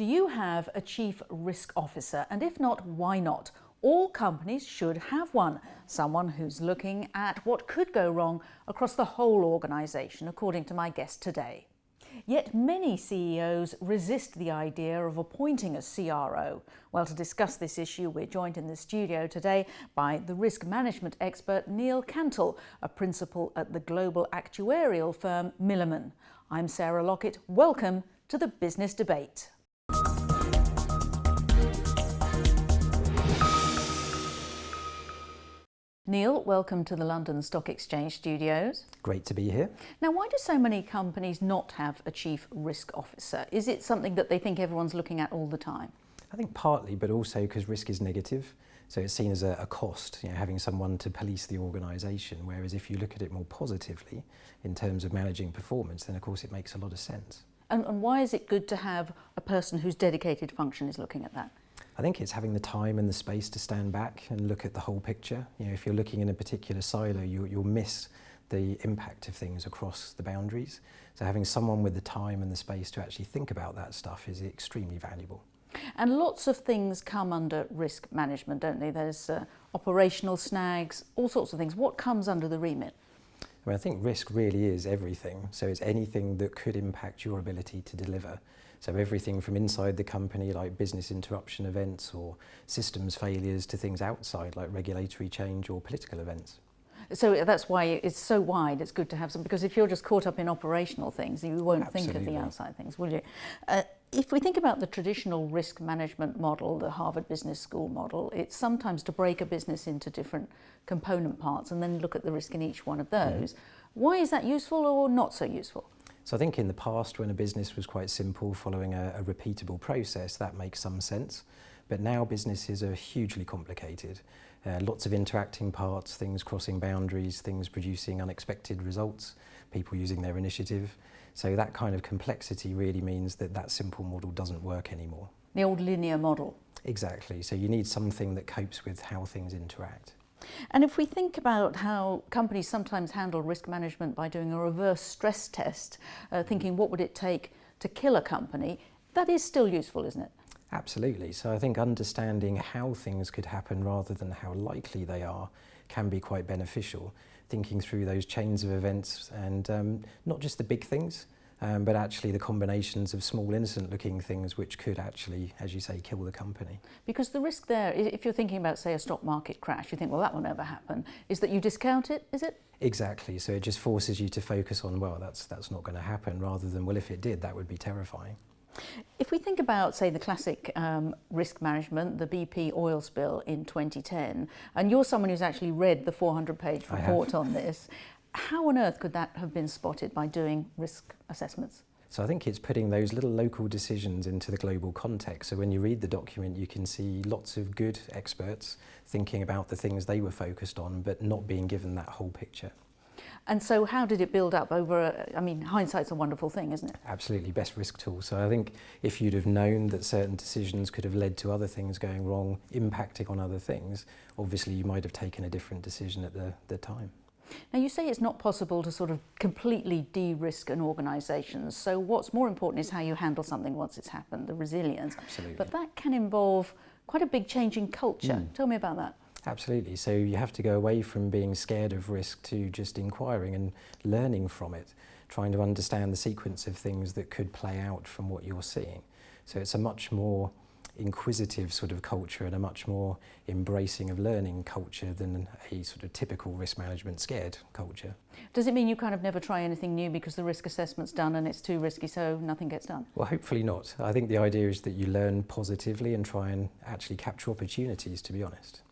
Do you have a chief risk officer? And if not, why not? All companies should have one, someone who's looking at what could go wrong across the whole organisation, according to my guest today. Yet many CEOs resist the idea of appointing a CRO. Well, to discuss this issue, we're joined in the studio today by the risk management expert Neil Cantle, a principal at the global actuarial firm Milliman. I'm Sarah Lockett. Welcome to the Business Debate. Neil, welcome to the London Stock Exchange studios. Great to be here. Now, why do so many companies not have a chief risk officer? Is it something that they think everyone's looking at all the time? I think partly, but also because risk is negative. So it's seen as a cost, having someone to police the organisation. Whereas if you look at it more positively in terms of managing performance, then of course it makes a lot of sense. And why is it good to have a person whose dedicated function is looking at that? I think it's having the time and the space to stand back and look at the whole picture. If you're looking in a particular silo, you'll miss the impact of things across the boundaries. So having someone with the time and the space to actually think about that stuff is extremely valuable. And lots of things come under risk management, don't they? There's operational snags, all sorts of things. What comes under the remit? I think risk really is everything. So it's anything that could impact your ability to deliver. So everything from inside the company, like business interruption events or systems failures, to things outside, like regulatory change or political events. So that's why it's so wide. It's good to have some, because if you're just caught up in operational things, you won't Absolutely. think of the outside things, will you? If we think about the traditional risk management model, the Harvard Business School model, it's sometimes to break a business into different component parts and then look at the risk in each one of those. Why is that useful or not so useful? So I think in the past, when a business was quite simple, following a repeatable process, that makes some sense. But now businesses are hugely complicated. Lots of interacting parts, things crossing boundaries, things producing unexpected results, people using their initiative. So that kind of complexity really means that simple model doesn't work anymore. The old linear model. Exactly. So you need something that copes with how things interact. And if we think about how companies sometimes handle risk management by doing a reverse stress test, thinking what would it take to kill a company, that is still useful, isn't it? Absolutely. So I think understanding how things could happen rather than how likely they are can be quite beneficial. Thinking through those chains of events and not just the big things, but actually the combinations of small innocent looking things which could actually, as you say, kill the company. Because the risk there, if you're thinking about, say, a stock market crash, you think, well, that will never happen, is that you discount it, is it? Exactly. So it just forces you to focus on, well, that's not going to happen, rather than, well, if it did, that would be terrifying. If we think about, say, the classic risk management, the BP oil spill in 2010, and you're someone who's actually read the 400-page report on this, how on earth could that have been spotted by doing risk assessments? So I think it's putting those little local decisions into the global context. So when you read the document, you can see lots of good experts thinking about the things they were focused on, but not being given that whole picture. And so how did it build up over, hindsight's a wonderful thing, isn't it? Absolutely, best risk tool. So I think if you'd have known that certain decisions could have led to other things going wrong, impacting on other things, obviously you might have taken a different decision at the time. Now, you say it's not possible to sort of completely de-risk an organisation. So what's more important is how you handle something once it's happened, the resilience. Absolutely. But that can involve quite a big change in culture. Tell me about that. Absolutely. So you have to go away from being scared of risk to just inquiring and learning from it, trying to understand the sequence of things that could play out from what you're seeing. So it's a much more inquisitive sort of culture and a much more embracing of learning culture than a sort of typical risk management scared culture. Does it mean you kind of never try anything new because the risk assessment's done and it's too risky, so nothing gets done? Well, hopefully not. I think the idea is that you learn positively and try and actually capture opportunities, to be honest.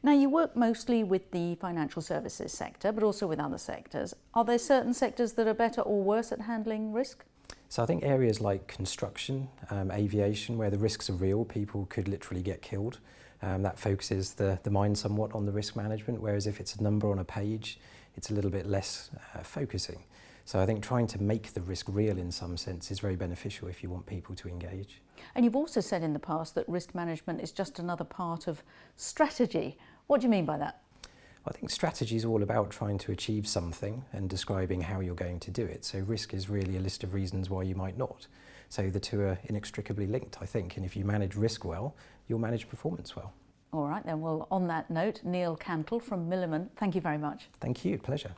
Now, you work mostly with the financial services sector, but also with other sectors. Are there certain sectors that are better or worse at handling risk? So I think areas like construction, aviation, where the risks are real, people could literally get killed. That focuses the mind somewhat on the risk management, whereas if it's a number on a page, it's a little bit less focusing. So I think trying to make the risk real in some sense is very beneficial if you want people to engage. And you've also said in the past that risk management is just another part of strategy. What do you mean by that? I think strategy is all about trying to achieve something and describing how you're going to do it. So risk is really a list of reasons why you might not. So the two are inextricably linked, I think, and if you manage risk well, you'll manage performance well. All right, then, well, on that note, Neil Cantle from Milliman, thank you very much. Thank you, pleasure.